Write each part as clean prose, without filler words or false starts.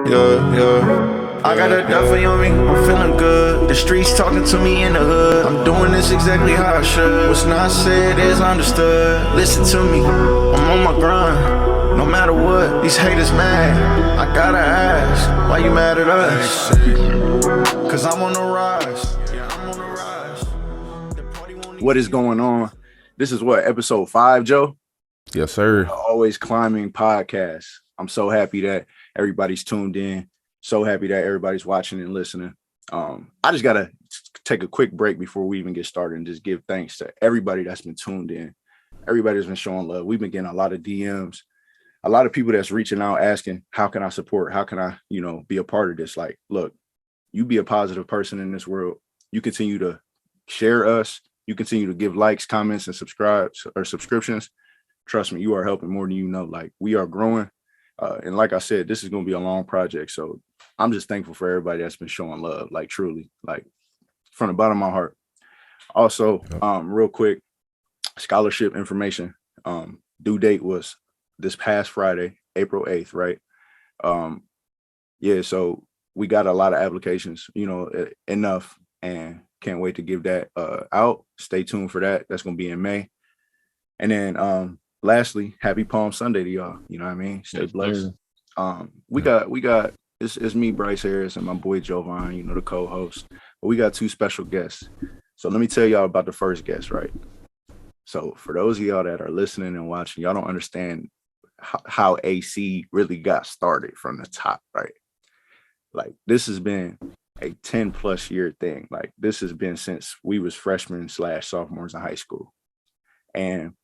Yeah. I got a duffy on me, I'm feeling good. The streets talking to me in the hood. I'm doing this exactly how I should. What's not said is understood. Listen to me, I'm on my grind. No matter what, these haters mad. I gotta ask, why you mad at us? Cause I'm on the rise. Yeah, I'm on the rise. What is going on? This is what, episode 5, Joe? Yes, sir. Always Climbing podcast. I'm so happy that everybody's tuned in. So happy that everybody's watching and listening. I just got to take a quick break before we even get started and just give thanks to everybody that's been tuned in. Everybody's been showing love. We've been getting a lot of DMs, a lot of people that's reaching out asking, how can I support? How can I, be a part of this? Like, look, you be a positive person in this world. You continue to share us. You continue to give likes, comments, and subscriptions. Trust me, you are helping more than you know. Like, we are growing. And like I said, this is going to be a long project. So I'm just thankful for everybody that's been showing love, like truly, like from the bottom of my heart. Also, real quick, scholarship information. Due date was this past Friday, April 8th, right? So we got a lot of applications, enough, and can't wait to give that out. Stay tuned for that. That's going to be in May. And then lastly, happy Palm Sunday to y'all. You know what I mean? Stay blessed. We got it's me, Bryce Harris, and my boy Jovan, the co-host. But we got two special guests. So let me tell y'all about the first guest, right? So for those of y'all that are listening and watching, y'all don't understand how AC really got started from the top, right? Like, this has been a 10 plus year thing. Like, this has been since we was freshmen / sophomores in high school. And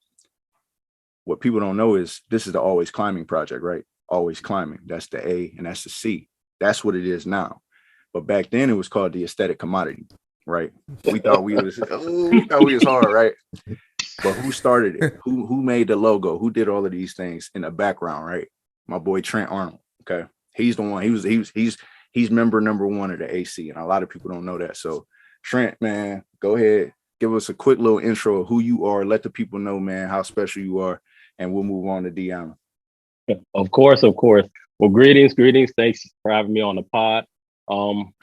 what people don't know is this is the Always Climbing project, right? Always Climbing. That's the A and that's the C. That's what it is now. But back then it was called the Aesthetic Commodity, right? We thought we was hard, right? But who started it? Who made the logo? Who did all of these things in the background, right? My boy Trent Arnold. Okay. He's the one. He's member number 1 of the AC, and a lot of people don't know that. So Trent, man, go ahead. Give us a quick little intro of who you are. Let the people know, man, how special you are. And we'll move on to Deanna. Of course. Well, greetings. Thanks for having me on the pod.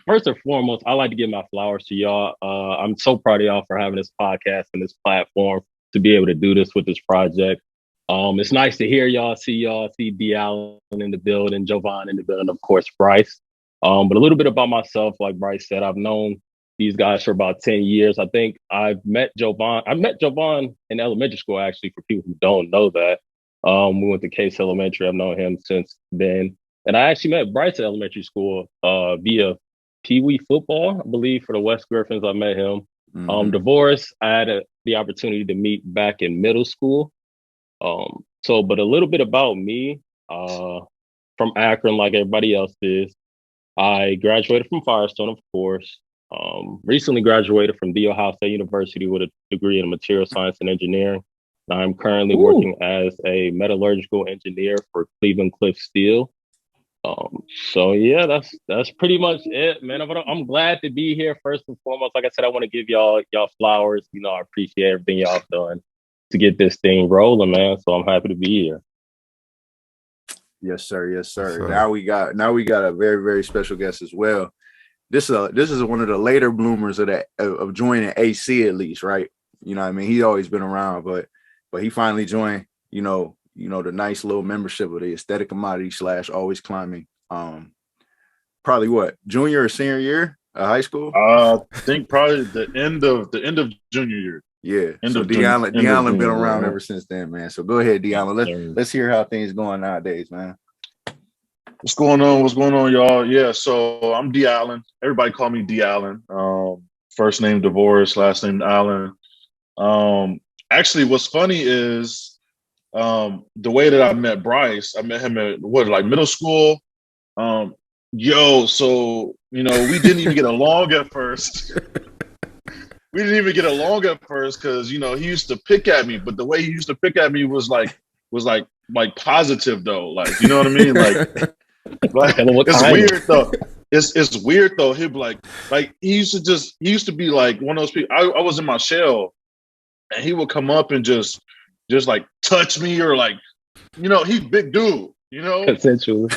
First and foremost, I'd like to give my flowers to y'all. I'm so proud of y'all for having this podcast and this platform to be able to do this with this project. It's nice to hear y'all, see D. Allen in the building, Jovan in the building, of course, Bryce. But a little bit about myself, like Bryce said, I've known these guys for about 10 years. I think I've met Jovan. I met Jovan in elementary school, actually, for people who don't know that. We went to Case Elementary. I've known him since then. And I actually met Bryce at elementary school via Pee Wee football, I believe, for the West Griffins. I met him. Mm-hmm. Divorce, I had the opportunity to meet back in middle school. But a little bit about me, from Akron, like everybody else is. I graduated from Firestone, of course. Recently graduated from The Ohio State University with a degree in material science and engineering. I'm currently working as a metallurgical engineer for Cleveland Cliff Steel. That's pretty much it, man. I'm glad to be here. First and foremost, like I said, I want to give y'all flowers. I appreciate everything y'all have done to get this thing rolling, man. So I'm happy to be here. Yes, sir. Now we got a very, very special guest as well. This is one of the later bloomers of joining AC, at least, right? You know what I mean? He's always been around, but he finally joined, the nice little membership of the Aesthetic Commodity / Always Climbing. Probably what, junior or senior year of high school? I think probably the end of junior year. Yeah. So Deanna been around ever since then, man. So go ahead, Deanna. Let's hear how things going nowadays, man. What's going on, y'all? Yeah, so I'm D. Allen. Everybody call me D. Allen. First name Divorce, last name Allen. Actually, what's funny is the way that I met Bryce. I met him at middle school. So we didn't even get along at first. We didn't even get along at first because he used to pick at me, but the way he used to pick at me was like positive though. Like, you know what I mean? Like it's weird though. It's weird though. He'd be like he used to be like one of those people. I was in my shell, and he would come up and just like touch me or like, he's big dude, Essentially.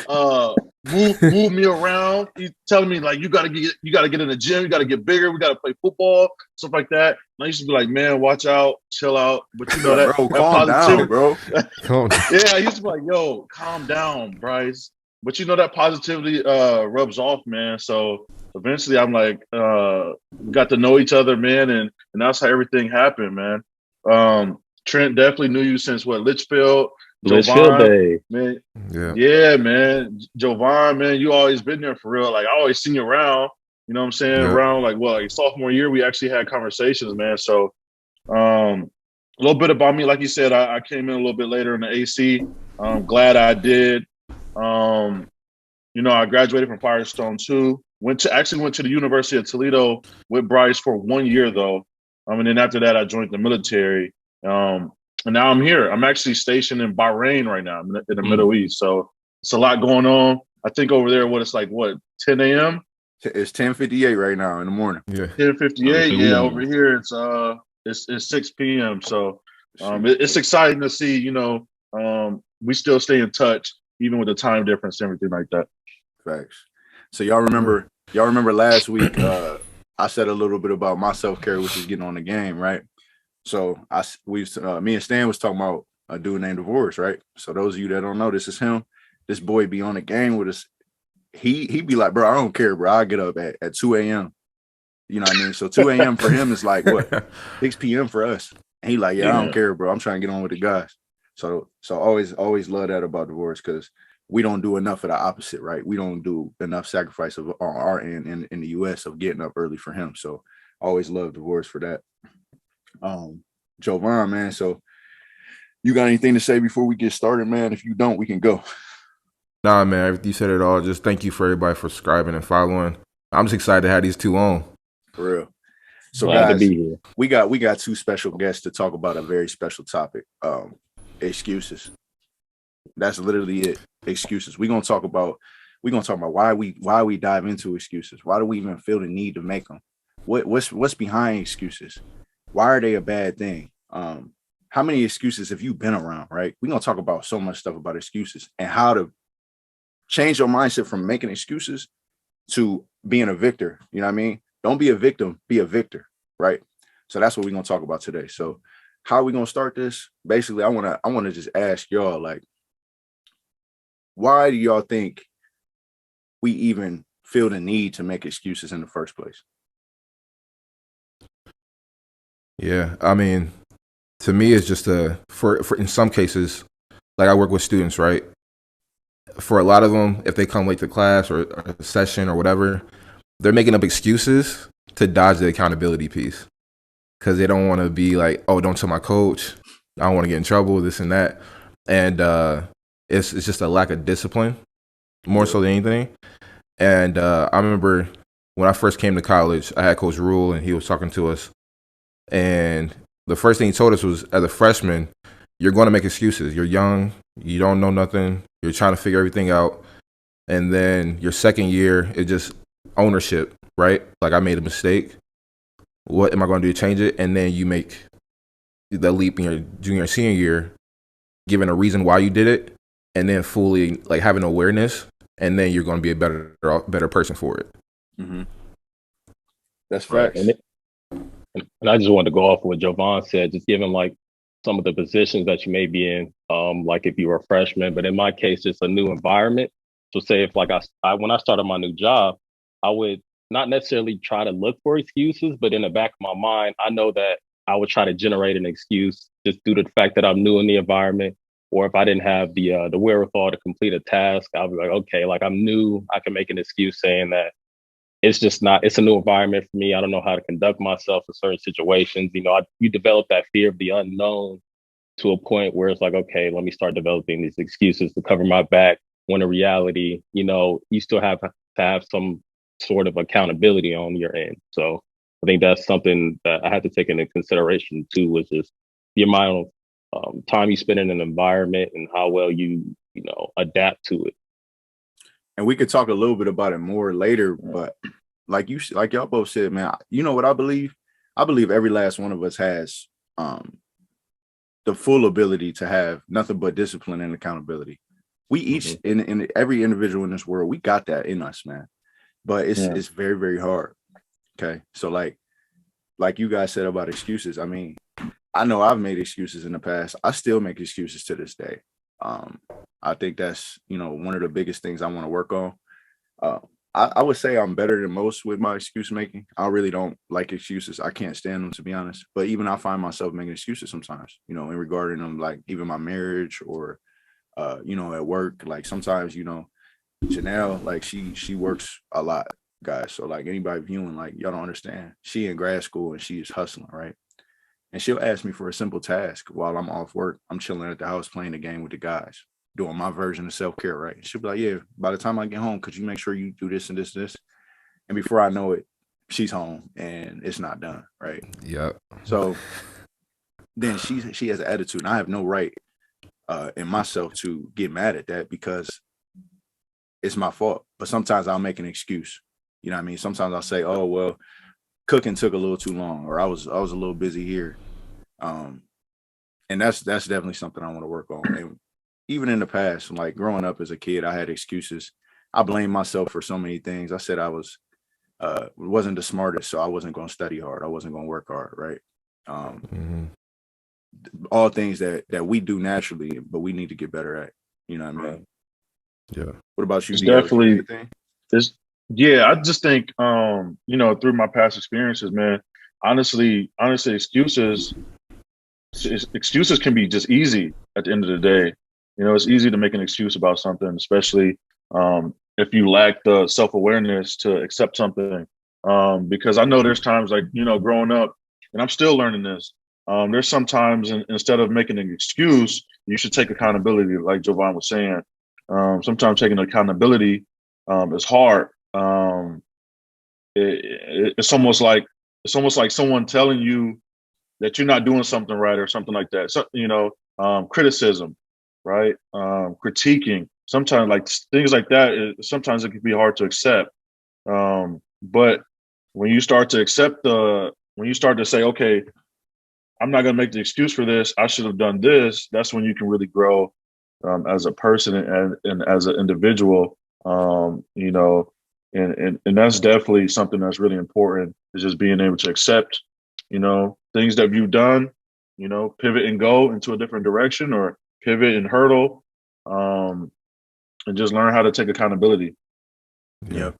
move me around. He's telling me like you gotta get in the gym, you gotta get bigger, we gotta play football, stuff like that. And I used to be like, man, watch out, chill out. But you know that, bro, that calm down, positivity, bro. yeah, I used to be like, yo, calm down, Bryce. But you know that positivity rubs off, man. So eventually I'm like, we got to know each other, man, and that's how everything happened, man. Trent definitely knew you since what, Litchfield, Litchfield Jovan, Day. man. Yeah. Yeah, man. Jovan, man, you always been there for real. Like I always seen you around, you know what I'm saying? Yeah. Around like sophomore year, we actually had conversations, man. So a little bit about me, like you said, I came in a little bit later in the AC. I'm glad I did. You know, I graduated from Firestone too. Went to the University of Toledo with Bryce for 1 year though. And then after that, I joined the military. And now I'm here. I'm actually stationed in Bahrain right now, in the Middle East. So it's a lot going on. I think over there, it's like 10 a.m. It's 10:58 right now in the morning. Yeah. 10:58. Yeah, over here it's 6 p.m. So it's exciting to see. You know, we still stay in touch even with the time difference and everything like that. Facts. So y'all remember last week I said a little bit about my self-care, which is getting on the game, right? So me and Stan was talking about a dude named Divorce, right? So those of you that don't know, this is him. This boy be on the game with us. He be like, bro, I don't care, bro. I get up at 2 a.m. You know what I mean? So 2 a.m. for him is like what 6 p.m. for us. And he like, yeah, I don't care, bro. I'm trying to get on with the guys. So always love that about Divorce, because we don't do enough of the opposite, right? We don't do enough sacrifice on our end in the US of getting up early for him. So always love Divorce for that. Jovan, man. So you got anything to say before we get started, man? If you don't, we can go. Nah, man, you said it all. Just thank you for everybody for subscribing and following. I'm just excited to have these two on. For real. So Glad guys, to be here. we got two special guests to talk about a very special topic. Excuses. That's literally it. Excuses. We're gonna talk about why we dive into excuses. Why do we even feel the need to make them? What's behind excuses? Why are they a bad thing? How many excuses have you been around, right? We're gonna talk about so much stuff about excuses and how to change your mindset from making excuses to being a victor. You know what I mean? Don't be a victim, be a victor, right? So that's what we're gonna talk about today. So how are we gonna start this? Basically, I wanna just ask y'all, like, why do y'all think we even feel the need to make excuses in the first place? Yeah, I mean, to me, it's just for in some cases, like I work with students, right? For a lot of them, if they come late to class or a session or whatever, they're making up excuses to dodge the accountability piece because they don't want to be like, oh, don't tell my coach. I don't want to get in trouble, this and that. And it's just a lack of discipline, more so than anything. And I remember when I first came to college, I had Coach Rule, and he was talking to us. And the first thing he told us was, as a freshman, you're going to make excuses. You're young. You don't know nothing. You're trying to figure everything out. And then your second year, it's just ownership, right? Like, I made a mistake. What am I going to do to change it? And then you make the leap in your junior, senior year, giving a reason why you did it, and then fully like having awareness, and then you're going to be a better person for it. Mm-hmm. That's facts. And I just wanted to go off of what Jovan said, just given like some of the positions that you may be in, like if you were a freshman, but in my case, just a new environment. So say if like when I started my new job, I would not necessarily try to look for excuses, but in the back of my mind, I know that I would try to generate an excuse just due to the fact that I'm new in the environment, or if I didn't have the wherewithal to complete a task, I'll be like, okay, like I'm new, I can make an excuse saying that it's a new environment for me. I don't know how to conduct myself in certain situations. You know, you develop that fear of the unknown to a point where it's like, okay, let me start developing these excuses to cover my back, when in reality, you know, you still have to have some sort of accountability on your end. So I think that's something that I had to take into consideration too, was just the amount of time you spend in an environment and how well you adapt to it. And we could talk a little bit about it more later, but like y'all both said, man, you know what I believe? I believe every last one of us has the full ability to have nothing but discipline and accountability. We each in every individual in this world, we got that in us, man. But it's very, very hard. Okay. So like you guys said about excuses. I mean, I know I've made excuses in the past. I still make excuses to this day. I think that's, one of the biggest things I want to work on. I would say I'm better than most with my excuse making. I really don't like excuses. I can't stand them, to be honest. But even I find myself making excuses sometimes, in regarding them, like even my marriage or, at work. Like sometimes, Janelle, like she works a lot, guys. So like anybody viewing, like y'all don't understand. She in grad school and she is hustling, right? And she'll ask me for a simple task while I'm off work. I'm chilling at the house playing the game with the guys, doing my version of self-care, right? And she'll be like, yeah, by the time I get home, could you make sure you do this and this and this? And before I know it, she's home and it's not done, right? Yeah. So then she has an attitude, and I have no right in myself to get mad at that because it's my fault. But sometimes I'll make an excuse. You know what I mean? Sometimes I'll say, oh, well, cooking took a little too long, or I was a little busy here. And that's definitely something I want to work on. And even in the past, like growing up as a kid, I had excuses. I blamed myself for so many things. I said I wasn't the smartest, so I wasn't going to study hard. I wasn't going to work hard, right? All things that we do naturally, but we need to get better at. You know what I mean? Yeah. What about you? It's definitely this. Yeah, I just think through my past experiences, man, honestly, excuses can be just easy at the end of the day. It's easy to make an excuse about something, especially if you lack the self-awareness to accept something. Because I know there's times like, growing up, and I'm still learning this. There's sometimes instead of making an excuse, you should take accountability, like Jovan was saying. Sometimes taking accountability is hard. It's almost like someone telling you that you're not doing something right or something like that. So, criticism, right? Critiquing. Sometimes like things like that, sometimes it can be hard to accept. But when you start to say, okay, I'm not going to make the excuse for this, I should have done this, that's when you can really grow as a person and as an individual, and that's definitely something that's really important, is just being able to accept, things that you've done, pivot and go into a different direction, or pivot and hurdle, and just learn how to take accountability. Yeah.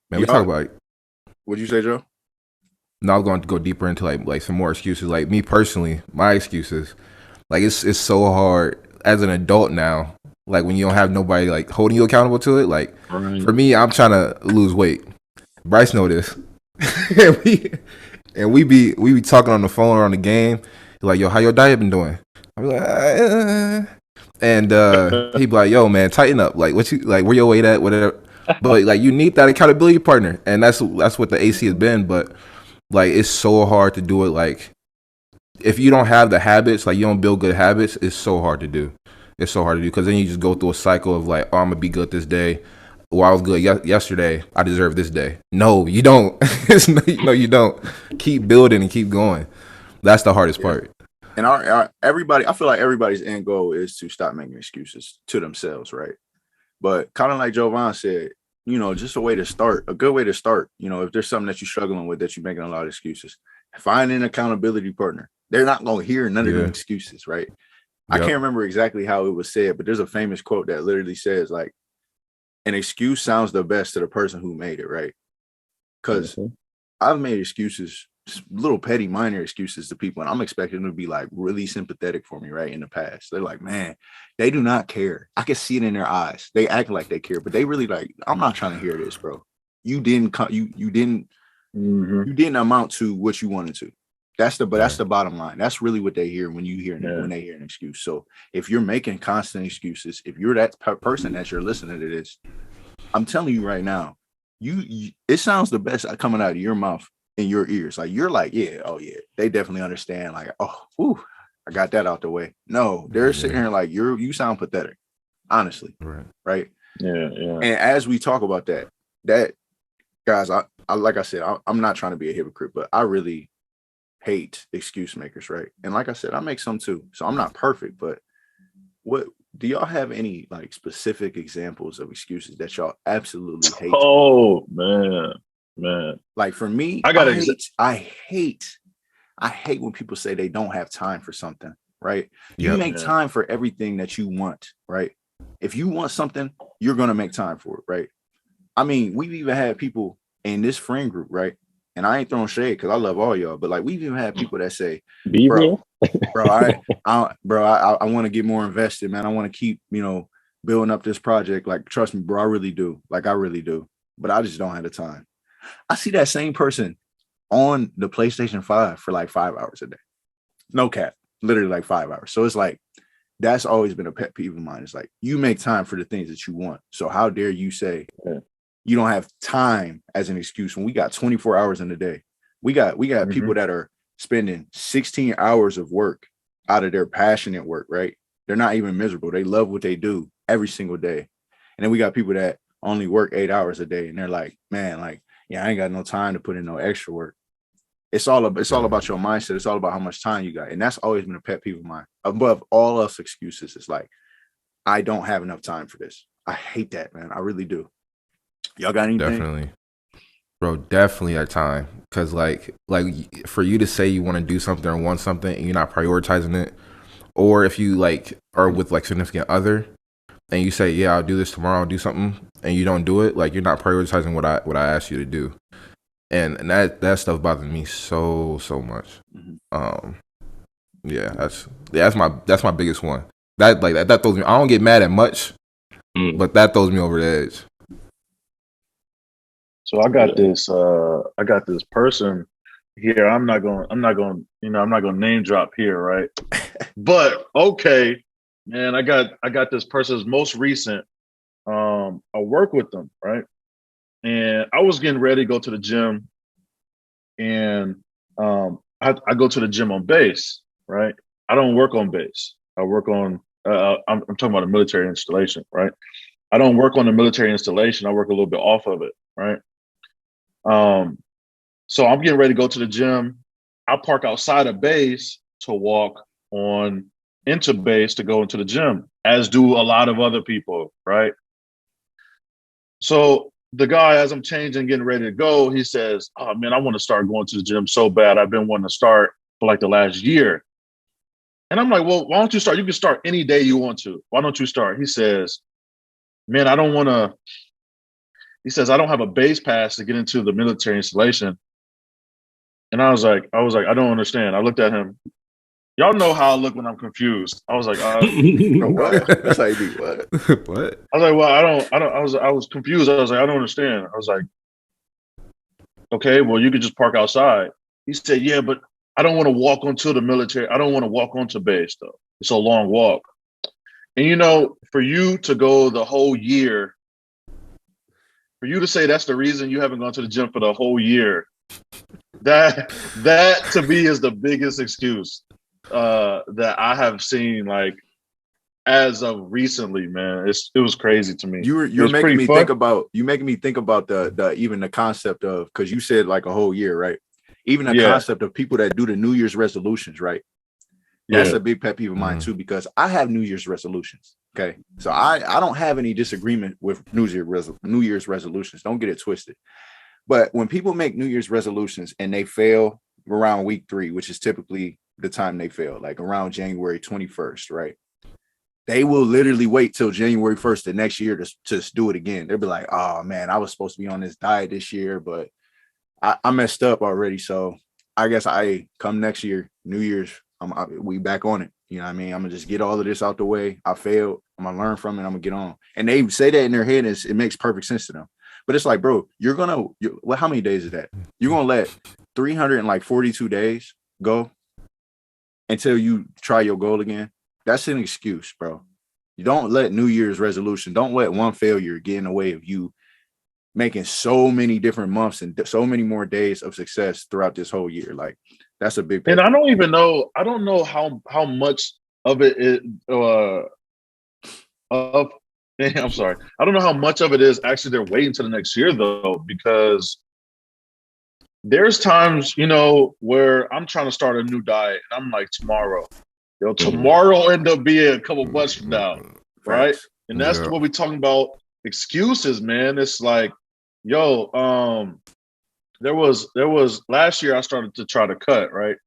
Man, we talk about. What'd you say, Joe? No, I was going to go deeper into like some more excuses. Like me personally, my excuses, like it's so hard as an adult now. Like when you don't have nobody like holding you accountable to it. Like for me, I'm trying to lose weight. Bryce know this, and we be talking on the phone or on the game. Like, yo, how your diet been doing? I'm like, and he be like, yo, man, tighten up. Like, what you like? Where your weight at? Whatever. But like, you need that accountability partner, and that's what the AC has been. But like, it's so hard to do it. Like, if you don't have the habits, like you don't build good habits, it's so hard to do. It's so hard to do because then you just go through a cycle of like, oh, I'm gonna be good this day. Well, I was good yesterday. I deserve this day. No, you don't. No, you don't. Keep building and keep going. That's the hardest part. And everybody, I feel like everybody's end goal is to stop making excuses to themselves, right? But kind of like Jovan said, just a way to start, a good way to start. If there's something that you're struggling with, that you're making a lot of excuses, find an accountability partner. They're not going to hear none of them excuses, right? Yep. I can't remember exactly how it was said, but there's a famous quote that literally says, like, an excuse sounds the best to the person who made it, right? Because I've made excuses, little petty minor excuses to people, and I'm expecting them to be like really sympathetic for me, right? In the past, they're like, man, they do not care. I can see it in their eyes. They act like they care, but they really like, I'm not trying to hear this, bro. You didn't amount to what you wanted to. That's the bottom line. That's really what they hear when they hear an excuse. So if you're making constant excuses, if you're that person that you're listening to this, I'm telling you right now, it sounds the best coming out of your mouth in your ears. Like you're like, yeah, oh yeah, they definitely understand. Like, oh, whew, I got that out the way. No, they're sitting here like you sound pathetic, honestly. Right. Yeah. And as we talk about that guys, I like I said, I'm not trying to be a hypocrite, but I really hate excuse makers, right? And like I said, I make some too. So I'm not perfect, but do y'all have any like specific examples of excuses that y'all absolutely hate? Oh man. Like for me, I got I hate when people say they don't have time for something, right? You Yep. make time for everything that you want, right? If you want something, you're gonna make time for it, right? I mean, we've even had people in this friend group, right? And I ain't throwing shade because I love all y'all, but like we've even had people that say, Be bro, real. I want to get more invested, man. I want to keep, building up this project. Like, trust me, bro, I really do. Like, I really do. But I just don't have the time. I see that same person on the PlayStation 5 for like 5 hours a day. No cap, literally like 5 hours. So it's like, that's always been a pet peeve of mine. It's like, you make time for the things that you want. So how dare you say you don't have time as an excuse when we got 24 hours in a day? We got people that are spending 16 hours of work out of their passionate work, right? They're not even miserable. They love what they do every single day. And then we got people that only work 8 hours a day and they're like, man, like, yeah, I ain't got no time to put in no extra work. It's all about your mindset. It's all about how much time you got. And that's always been a pet peeve of mine. Above all else excuses, it's like, I don't have enough time for this. I hate that, man. I really do. Y'all got anything? Definitely. Bro, definitely at time. Cause like for you to say you want to do something or want something and you're not prioritizing it, or if you like are with like significant other and you say, yeah, I'll do this tomorrow, I'll do something, and you don't do it, like you're not prioritizing what I asked you to do. And that stuff bothers me so much. Yeah, that's my biggest one. That throws me. I don't get mad at much, but that throws me over the edge. So I got this person here. I'm not going to name drop here, right? But okay, man, I got this person's most recent. I work with them, right? And I was getting ready to go to the gym, and I go to the gym on base, right? I don't work on base. I work on. I'm talking about a military installation, right? I don't work on the military installation. I work a little bit off of it, right? So I'm getting ready to go to the gym. I park outside of base to walk on into base to go into the gym, as do a lot of other people, right? So the guy, as I'm changing, getting ready to go, he says, oh man, I want to start going to the gym so bad. I've been wanting to start for like the last year. And I'm like, well, why don't you start? You can start any day you want to. Why don't you start? He says, man, I don't want to. He says, I don't have a base pass to get into the military installation. And I was like, I don't understand. I looked at him. Y'all know how I look when I'm confused. I was like, What? That's how you do what? What? I was like, well, I was confused. I was like, I don't understand. I was like, okay, well, you could just park outside. He said, yeah, but I don't want to walk onto the military. I don't want to walk onto base though. It's a long walk. And for you to go the whole year, for you to say that's the reason you haven't gone to the gym for the whole year, that to me is the biggest excuse that I have seen, like, as of recently, man. It was crazy to me. You're making me think about the even the concept of, because you said like a whole year, right? Even the concept of people that do the New Year's resolutions, right? That's a big pet peeve of mine too, because I have New Year's resolutions. Okay, so I don't have any disagreement with New Year's resolutions. Don't get it twisted. But when people make New Year's resolutions and they fail around week 3, which is typically the time they fail, like around January 21st, right? They will literally wait till January 1st the next year to do it again. They'll be like, oh man, I was supposed to be on this diet this year, but I messed up already. So I guess come next year, New Year's, we back on it. You know what I mean? I'm gonna just get all of this out the way. I failed. I'm gonna learn from it. I'm gonna get on. And they say that in their head, it makes perfect sense to them. But it's like, bro, how many days is that? You're gonna let 342 days go until you try your goal again? That's an excuse, bro. You don't let New Year's resolution, don't let one failure get in the way of you making so many different months and so many more days of success throughout this whole year. Like, that's a big And I don't know how much of it is I'm sorry. I don't know how much of it is actually they're waiting till the next year though, because there's times, where I'm trying to start a new diet and I'm like, tomorrow end up being a couple months from now. right? Facts. And that's Yeah. what we're talking about. Excuses, man. It's like, yo, there was last year I started to try to cut, right?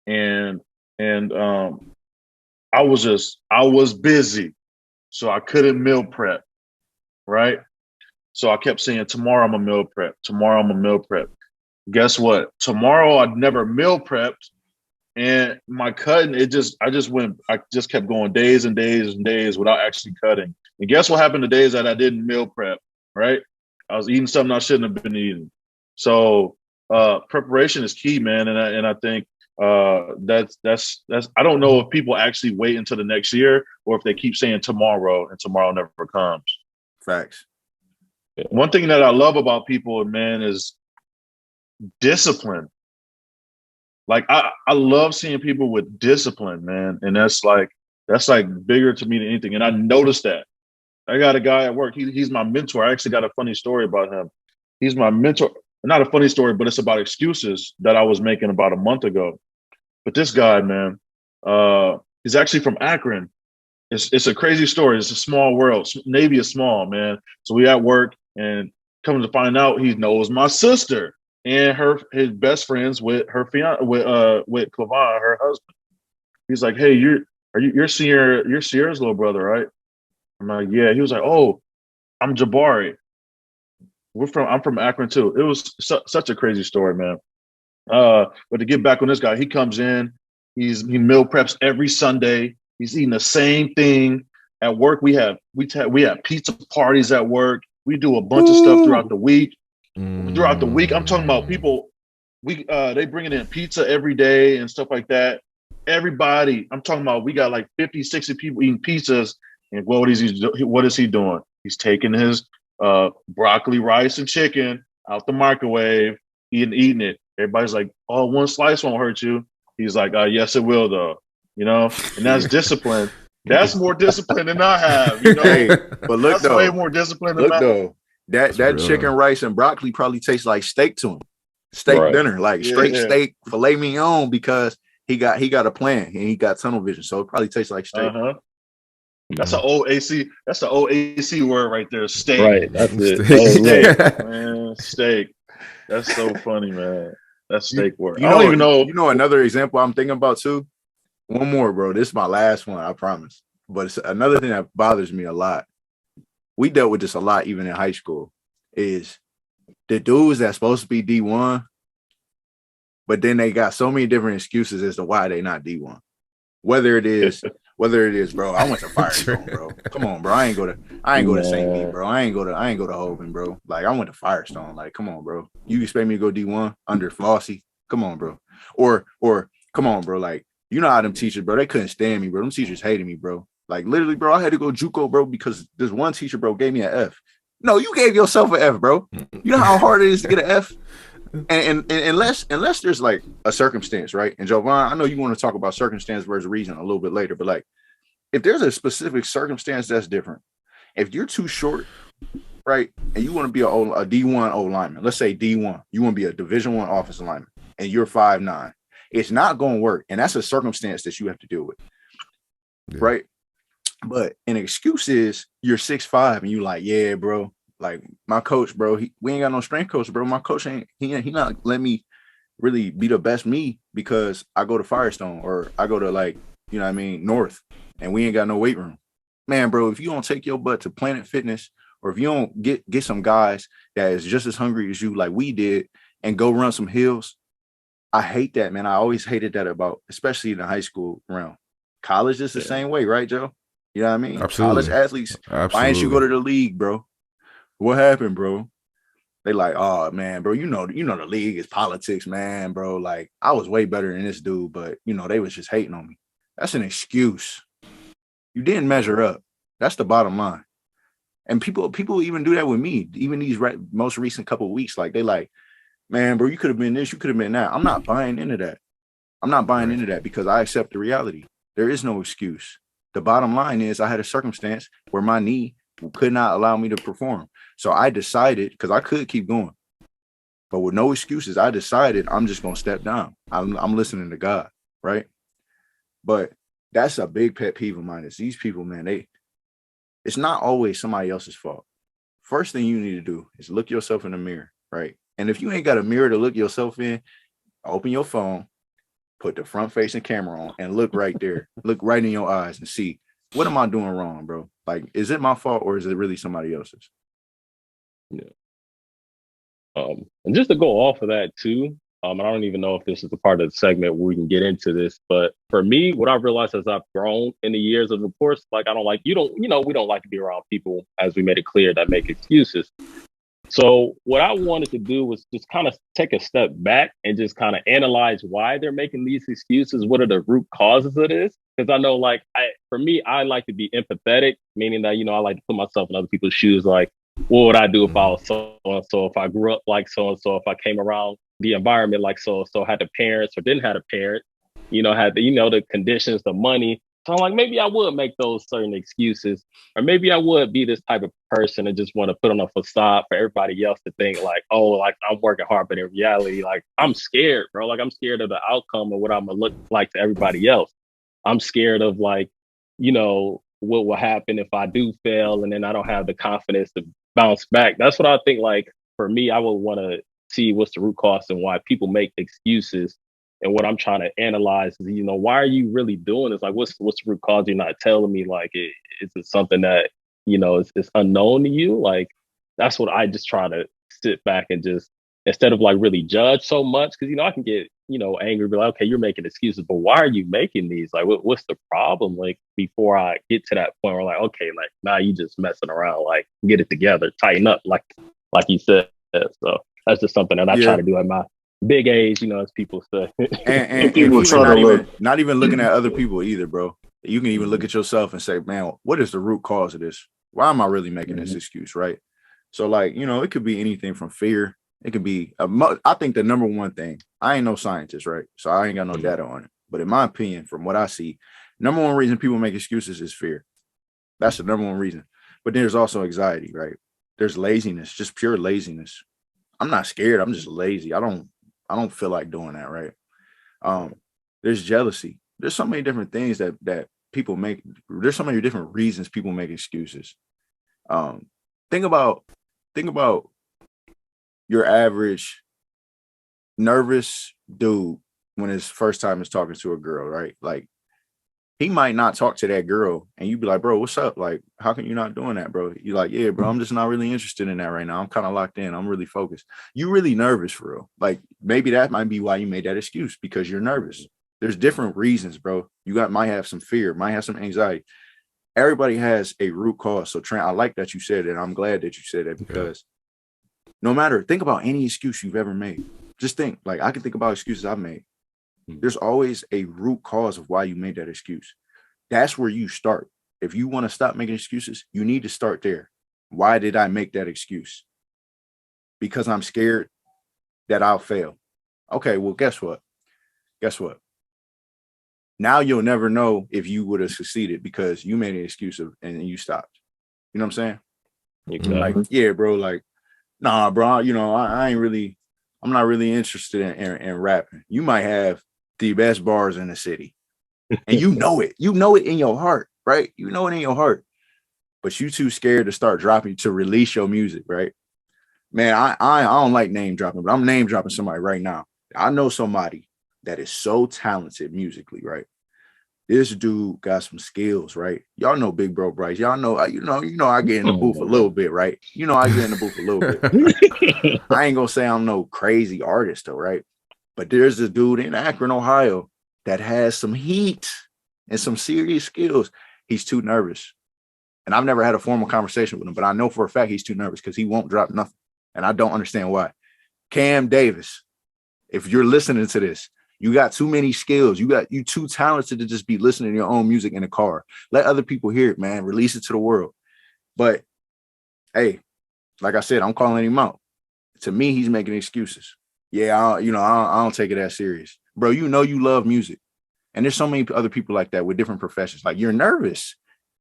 And I was busy, so I couldn't meal prep, right? So I kept saying, tomorrow I'm a meal prep. Tomorrow I'm a meal prep. Guess what? Tomorrow I never meal prepped, and my cutting, I just kept going days and days and days without actually cutting. And guess what happened the days that I didn't meal prep, right? I was eating something I shouldn't have been eating. So preparation is key, man. And I think that's I don't know if people actually wait until the next year or if they keep saying tomorrow and tomorrow never comes. Facts. One thing that I love about people, man, is discipline. Like I love seeing people with discipline, man. And that's like bigger to me than anything. And I noticed that. I got a guy at work. He's my mentor. I actually got a funny story about him. He's my mentor. Not a funny story, but it's about excuses that I was making about a month ago. But this guy, man, he's actually from Akron. It's a crazy story. It's a small world. Navy is small, man. So we at work, and coming to find out, he knows my sister and his best friends with her with Clavon, her husband. He's like, "Hey, you're Sierra's little brother, right?" I'm like, "Yeah." He was like, "Oh, I'm Jabari. I'm from Akron too." It was such a crazy story, man. But to get back on this guy, he comes in, he meal preps every Sunday. He's eating the same thing. At work, we have pizza parties at work. We do a bunch of stuff throughout the week. Throughout the week, I'm talking about people. They bringing in pizza every day and stuff like that. Everybody, I'm talking about. We got like 50, 60 people eating pizzas. And what is he doing? He's taking his broccoli, rice, and chicken out the microwave, eating it. Everybody's like, "Oh, one slice won't hurt you." He's like, "Yes, it will, though." You know, and that's discipline. That's more discipline than I have. You know, Hey, but look that's though, way more discipline than look I have. though, that real. chicken, rice, and broccoli probably tastes like steak to him. Steak Right. dinner, like straight Yeah. steak, filet mignon, because he got a plan and he got tunnel vision. So it probably tastes like steak. That's an old AC. That's the old AC word right there. Steak. Right. That's it. Steak. Oh, look. Man, steak. That's so funny, man. That's steak word. You I don't even know. You know another example I'm thinking about too? One more, bro. This is my last one, I promise. But it's another thing that bothers me a lot. We dealt with this a lot even in high school. Is the dudes that's supposed to be D1, but then they got so many different excuses as to why they not D1. Whether it is, bro, I went to Firestone, bro. Come on, bro. I ain't go to St. Pete, bro. I ain't go to Hovind, bro. Like I went to Firestone. Like, come on, bro. You expect me to go D1 under Flossie? Come on, bro. Or come on, bro. Like, you know how them teachers, bro, they couldn't stand me, bro. Them teachers hated me, bro. Like literally, bro, I had to go JUCO, bro, because this one teacher, bro, gave me an F. No, you gave yourself an F, bro. You know how hard it is to get an F? And unless there's like a circumstance, right? And Jovan, I know you want to talk about circumstance versus reason a little bit later, but like if there's a specific circumstance, that's different. If you're too short, right, and you want to be a D1 O lineman, let's say D1, you want to be a Division I offensive lineman, and you're 5'9", it's not going to work, and that's a circumstance that you have to deal with, right? But an excuse is you're 6'5", and you like, yeah, bro. Like my coach, bro, we ain't got no strength coach, bro. My coach he not let me really be the best me because I go to Firestone or I go to like, you know what I mean, North, and we ain't got no weight room. Man, bro, if you don't take your butt to Planet Fitness or if you don't get some guys that is just as hungry as you like we did and go run some hills, I hate that, man. I always hated that about, especially in the high school realm. College is the same way, right, Joe? You know what I mean? Absolutely. College athletes, why ain't you go to the league, bro? What happened, bro? They like, oh man, bro, you know the league is politics, man, bro. Like I was way better than this dude, but you know, they was just hating on me. That's an excuse. You didn't measure up. That's the bottom line. And people even do that with me. Even these most recent couple of weeks, like they like, man, bro, you could have been this, you could have been that. I'm not buying into that. I'm not buying into that because I accept the reality. There is no excuse. The bottom line is I had a circumstance where my knee could not allow me to perform. So I decided, because I could keep going, but with no excuses, I decided I'm just going to step down. I'm listening to God, right? But that's a big pet peeve of mine is these people, man, it's not always somebody else's fault. First thing you need to do is look yourself in the mirror, right? And if you ain't got a mirror to look yourself in, open your phone, put the front facing camera on, and look right there. Look right in your eyes and see, what am I doing wrong, bro? Like, is it my fault or is it really somebody else's? Yeah. And just to go off of that too, and I don't even know if this is the part of the segment where we can get into this, but for me, what I've realized as I've grown in the years of course, like I don't like, we don't like to be around people, as we made it clear, that make excuses. So what I wanted to do was just kind of take a step back and just kind of analyze why they're making these excuses. What are the root causes of this? Because I know, like, for me, I like to be empathetic, meaning that, I like to put myself in other people's shoes. Like, what would I do if I was so and so? If I grew up like so and so? If I came around the environment like so and so? Had the parents or didn't have a parent? Had the the conditions, the money. So I'm like, maybe I would make those certain excuses, or maybe I would be this type of person and just want to put on a facade for everybody else to think like, oh, like I'm working hard, but in reality, like I'm scared, bro. Like I'm scared of the outcome of what I'm gonna look like to everybody else. I'm scared of like, what will happen if I do fail and then I don't have the confidence to bounce back. That's what I think. Like for me, I would want to see what's the root cause and why people make excuses. And what I'm trying to analyze is, why are you really doing this? Like, what's the root cause? You're not telling me. Like, is it something that is unknown to you? Like, that's what I just try to sit back and just, instead of like really judge so much, because I can get angry, be like, okay, you're making excuses, but why are you making these? Like, what's the problem? Like, before I get to that point, where like, okay, like now you just messing around. Like, get it together, tighten up, like you said. So that's just something that I try to do at my big age, as people say. and people try not even looking at other people either, bro. You can even look at yourself and say, man, what is the root cause of this? Why am I really making this excuse, right? So like, it could be anything from fear. It could be, I think the number one thing, I ain't no scientist, right? So I ain't got no data on it. But in my opinion, from what I see, number one reason people make excuses is fear. That's the number one reason. But there's also anxiety, right? There's laziness, just pure laziness. I'm not scared. I'm just lazy. I don't feel like doing that, right? There's jealousy. There's so many different things that people make. There's so many different reasons people make excuses. Think about your average nervous dude when his first time is talking to a girl, right? Like he might not talk to that girl and you'd be like, bro, what's up? Like, how come you're not doing that, bro? You're like, yeah, bro, I'm just not really interested in that right now. I'm kind of locked in. I'm really focused. You really nervous for real. Like maybe that might be why you made that excuse, because you're nervous. There's different reasons, bro. Might have some fear, might have some anxiety. Everybody has a root cause. So Trent, I like that you said it. I'm glad that you said it, because no matter, think about any excuse you've ever made. Just think, like I can think about excuses I've made. There's always a root cause of why you made that excuse. That's where you start. If you want to stop making excuses, you need to start there. Why did I make that excuse? Because I'm scared that I'll fail. Okay, well, guess what? Now you'll never know if you would have succeeded because you made an excuse and you stopped. You know what I'm saying? Exactly. Like, yeah, bro, like, nah, bro, I'm not really interested in rapping. You might have the best bars in the city. And you know it in your heart, right? You know it in your heart, but you too scared to start dropping, to release your music, right? Man, I don't like name dropping, but I'm name dropping somebody right now. I know somebody that is so talented musically, right? This dude got some skills, right? Y'all know Big Bro Bryce. Y'all know, I get in the booth a little bit, right? I get in the booth a little bit. I ain't gonna say I'm no crazy artist though, right? But there's a dude in Akron, Ohio that has some heat and some serious skills. He's too nervous. And I've never had a formal conversation with him, but I know for a fact he's too nervous because he won't drop nothing. And I don't understand why. Cam Davis, if you're listening to this, you got too many skills. You too talented to just be listening to your own music in a car. Let other people hear it, man. Release it to the world. But hey, like I said, I'm calling him out. To me, he's making excuses. Yeah, I don't take it that serious. Bro, you love music. And there's so many other people like that with different professions. Like you're nervous.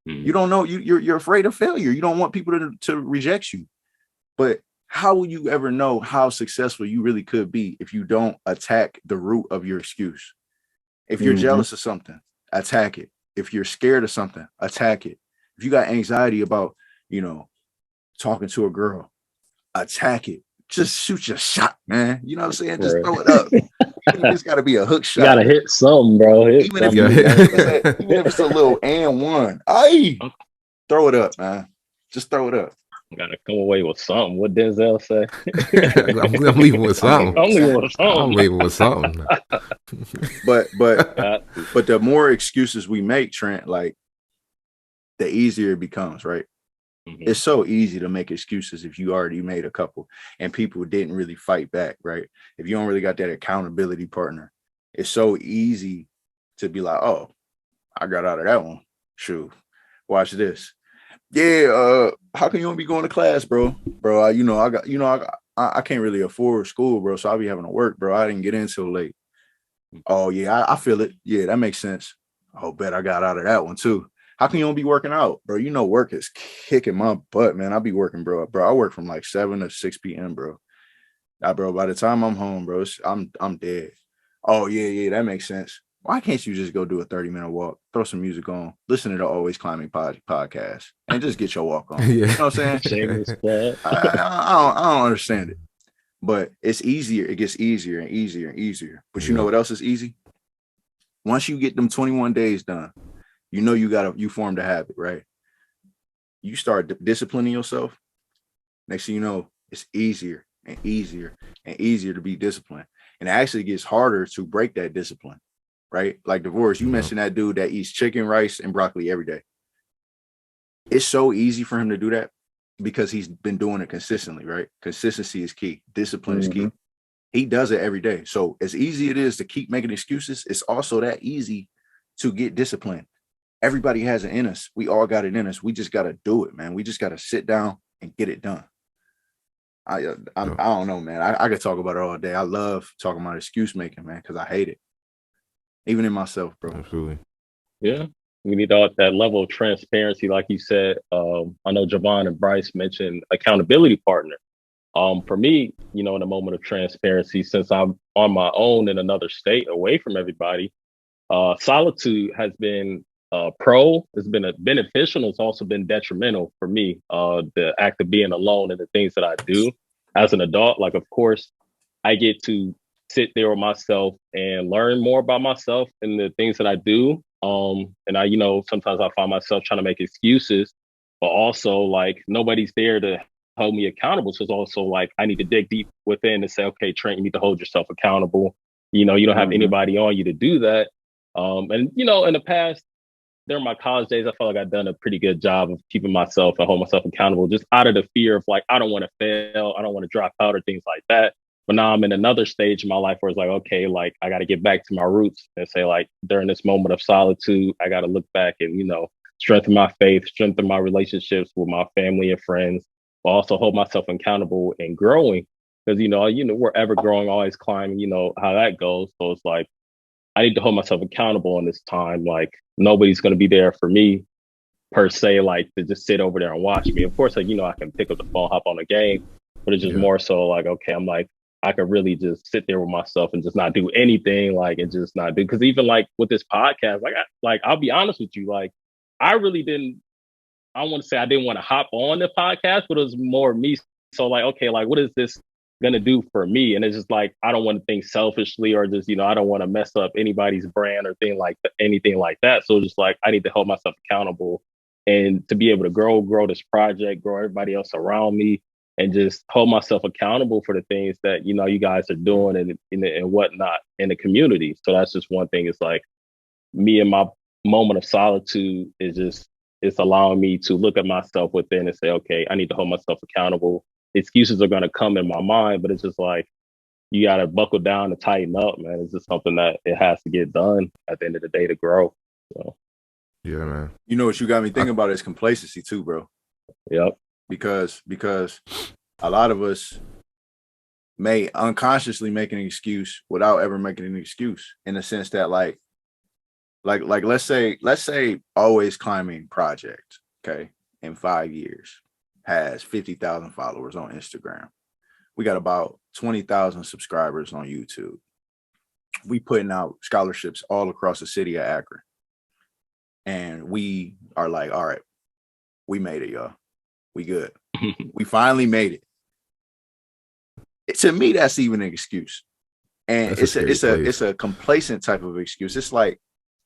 You don't know, you're afraid of failure. You don't want people to reject you. But how will you ever know how successful you really could be if you don't attack the root of your excuse? If you're jealous of something, attack it. If you're scared of something, attack it. If you got anxiety about, you know, talking to a girl, attack it. Just shoot your shot, man. You know what I'm saying? Just Right. throw it up. Even if it's got to be a hook shot. You gotta hit something, bro. Hit Even if, something. even if it's a little and one, throw it up, man. Just throw it up. Gotta come away with something. What Denzel say? I'm leaving with something. I'm leaving with I'm something. leaving with something. But Got to. but the more excuses we make, Trent, like the easier it becomes, right? Mhm. It's so easy to make excuses if you already made a couple and people didn't really fight back, right? If you don't really got that accountability partner, it's so easy to be like, oh, I got out of that one. Shoot, watch this. Yeah, how can you don't be going to class, bro? Bro, I can't really afford school, bro. So I'll be having to work, bro. I didn't get in till late. Oh yeah, I feel it. Yeah, that makes sense. Oh, bet I got out of that one too. How can you don't be working out, bro? You know, work is kicking my butt, man. I'll be working, bro. I work from like 7 to 6 p.m., bro. Bro, by the time I'm home, bro, I'm dead. Oh, yeah, that makes sense. Why can't you just go do a 30-minute walk, throw some music on, listen to the Always Climbing podcast, and just get your walk on? Yeah. You know what I'm saying? Shameless plug. I don't understand it. But it's easier. It gets easier and easier and easier. But you know what else is easy? Once you get them 21 days done, you know you formed a habit, right? You start disciplining yourself. Next thing you know, it's easier and easier and easier to be disciplined. And it actually gets harder to break that discipline, right? Like Divorce, you mentioned that dude that eats chicken, rice, and broccoli every day. It's so easy for him to do that because he's been doing it consistently, right? Consistency is key. Discipline is key. He does it every day. So as easy it is to keep making excuses, it's also that easy to get disciplined. Everybody has it in us. We all got it in us. We just got to do it, man. We just got to sit down and get it done. I don't know, man. I could talk about it all day. I love talking about excuse making, man, because I hate it. Even in myself, bro. Absolutely. Yeah. We need all that level of transparency, like you said. I know Javon and Bryce mentioned accountability partner. For me, in a moment of transparency, since I'm on my own in another state away from everybody, solitude has been it's been beneficial. It's also been detrimental for me. The act of being alone and the things that I do as an adult, like, of course, I get to sit there with myself and learn more about myself and the things that I do. And I, sometimes I find myself trying to make excuses, but also like nobody's there to hold me accountable. So it's also like I need to dig deep within and say, okay, Trent, you need to hold yourself accountable. You don't have anybody on you to do that. And in the past, during my college days, I felt like I'd done a pretty good job of keeping myself and hold myself accountable, just out of the fear of like, I don't want to fail, I don't want to drop out or things like that. But now I'm in another stage in my life where it's like, okay, like I got to get back to my roots and say like during this moment of solitude, I got to look back and, strengthen my faith, strengthen my relationships with my family and friends, but also hold myself accountable and growing. Because, we're ever growing, always climbing, how that goes. So it's like, I need to hold myself accountable in this time. Like nobody's going to be there for me per se, like to just sit over there and watch me. Of course, like, I can pick up the phone, hop on a game, but it's just more so like, okay, I'm like, I could really just sit there with myself and just not do anything, like, and just not do. Because even like with this podcast, I'll be honest with you, like, I really didn't. I want to say I didn't want to hop on the podcast, but it was more me. So like, okay, like, what is this gonna do for me? And it's just like I don't want to think selfishly or just I don't want to mess up anybody's brand or anything like that. So just like I need to hold myself accountable and to be able to grow this project, grow everybody else around me, and just hold myself accountable for the things that you guys are doing and whatnot in the community. So that's just one thing. It's like me and my moment of solitude is just it's allowing me to look at myself within and say, okay, I need to hold myself accountable. Excuses are going to come in my mind, but it's just like you got to buckle down and tighten up, man. It's just something that it has to get done at the end of the day to grow. So yeah, man. You know what you got me thinking about is complacency too, bro. Yep. Because a lot of us may unconsciously make an excuse without ever making an excuse, in the sense that like let's say Always Climbing project, okay, in 5 years has 50,000 followers on Instagram. We got about 20,000 subscribers on YouTube. We putting out scholarships all across the city of Akron. And we are like, all right, we made it, y'all. We good. We finally made it. To me, that's even an excuse. And it's a complacent type of excuse. It's like,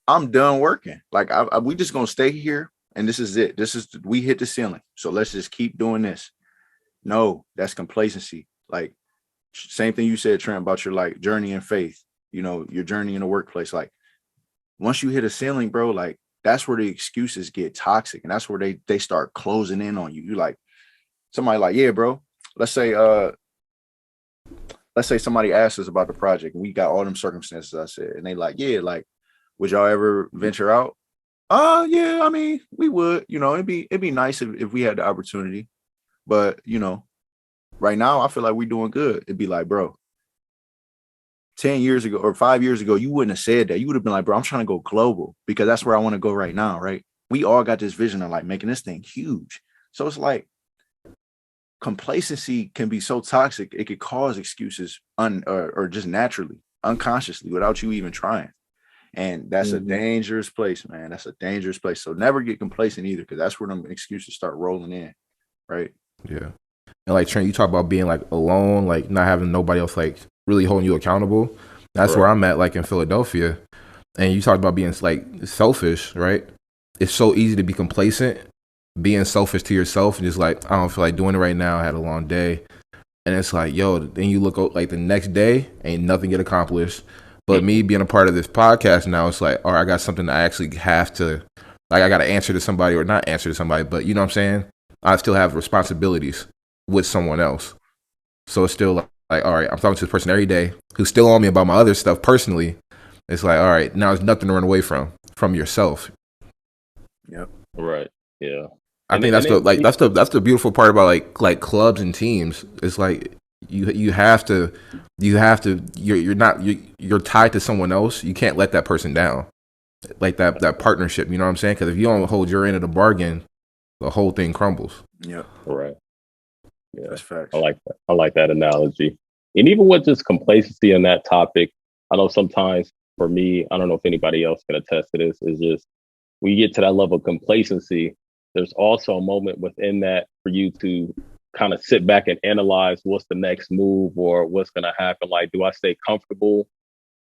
I'm done working. Like we just gonna stay here and this is it. We hit the ceiling. So let's just keep doing this. No, that's complacency. Like same thing you said, Trent, about your like journey in faith, your journey in the workplace. Like once you hit a ceiling, bro, like that's where the excuses get toxic. And that's where they start closing in on you. You like somebody like, yeah, bro, let's say somebody asked us about the project and we got all them circumstances I said, and they like, yeah, like, would y'all ever venture out? Yeah, I mean, we would, it'd be nice if we had the opportunity. But, right now I feel like we're doing good. It'd be like, bro, 10 years ago or 5 years ago, you wouldn't have said that. You would have been like, bro, I'm trying to go global because that's where I want to go right now, right? We all got this vision of like making this thing huge. So it's like complacency can be so toxic. It could cause excuses or just naturally, unconsciously, without you even trying. And that's a dangerous place, man. That's a dangerous place. So never get complacent either, because that's where them excuses start rolling in, right? Yeah. And like Trent, you talk about being like alone, like not having nobody else like really holding you accountable. That's where I'm at, like in Philadelphia. And you talked about being like selfish, right? It's so easy to be complacent, being selfish to yourself and just like, I don't feel like doing it right now. I had a long day. And it's like, yo, then you look like the next day, ain't nothing get accomplished. But me being a part of this podcast now, it's like, all right, I got something I actually have to, like, I got to answer to somebody or not answer to somebody. But you know what I'm saying? I still have responsibilities with someone else. So it's still like, all right, I'm talking to this person every day who's still on me about my other stuff personally. It's like, all right, now there's nothing to run away from yourself. Yep. Right. Yeah. I think that's the beautiful part about like clubs and teams. It's like you're tied to someone else. You can't let that person down. Like that partnership, you know what I'm saying? Because if you don't hold your end of the bargain, the whole thing crumbles. Yep. Right. Yeah. That's facts. I like that. I like that analogy. And even with just complacency on that topic, I know sometimes for me, I don't know if anybody else can attest to this, is just when you get to that level of complacency, there's also a moment within that for you to kind of sit back and analyze what's the next move or what's going to happen. Like, do I stay comfortable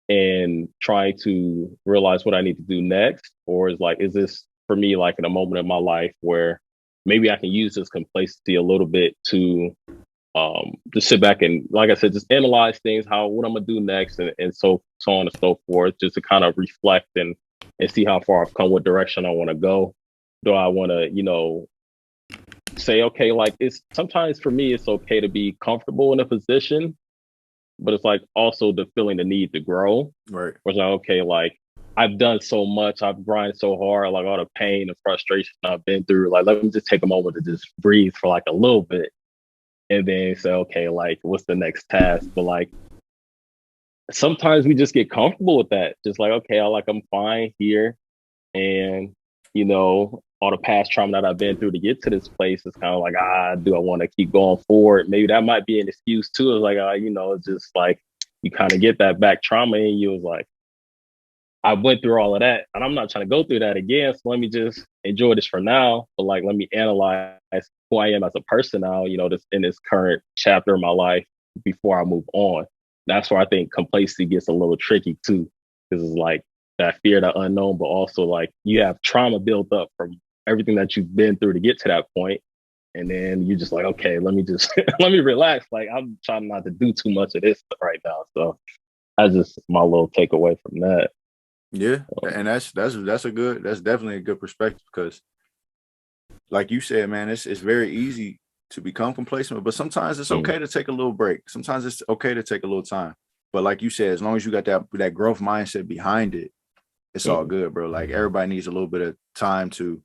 and try to realize what I need to do next? Or is this for me, like in a moment in my life where maybe I can use this complacency a little bit to just sit back and, like I said, just analyze things, what I'm gonna do next, and so on and so forth, just to kind of reflect and see how far I've come, what direction I want to go. Do I want to, say, okay, like it's sometimes for me, it's okay to be comfortable in a position, but it's like also the feeling the need to grow. Right. Where it's like, okay, like I've done so much, I've grinded so hard, like all the pain and frustration I've been through. Like, let me just take a moment to just breathe for like a little bit. And then say, okay, like what's the next task? But like sometimes we just get comfortable with that. Just like, okay, I'm fine here. And, all the past trauma that I've been through to get to this place is kind of like, do I want to keep going forward? Maybe that might be an excuse too. It's like, it's just like you kind of get that back trauma and you was like, I went through all of that and I'm not trying to go through that again. So let me just enjoy this for now. But like, let me analyze who I am as a person now, this in this current chapter of my life before I move on. That's where I think complacency gets a little tricky too. Because it's like that fear, the unknown, but also like you have trauma built up from everything that you've been through to get to that point. And then you're just like, okay, let me just, let me relax. Like I'm trying not to do too much of this right now. So that's just my little takeaway from that. Yeah. And that's definitely a good perspective, because like you said, man, it's very easy to become complacent, but sometimes it's okay to take a little break. Sometimes it's okay to take a little time. But like you said, as long as you got that growth mindset behind it, it's all good, bro. Like everybody needs a little bit of time to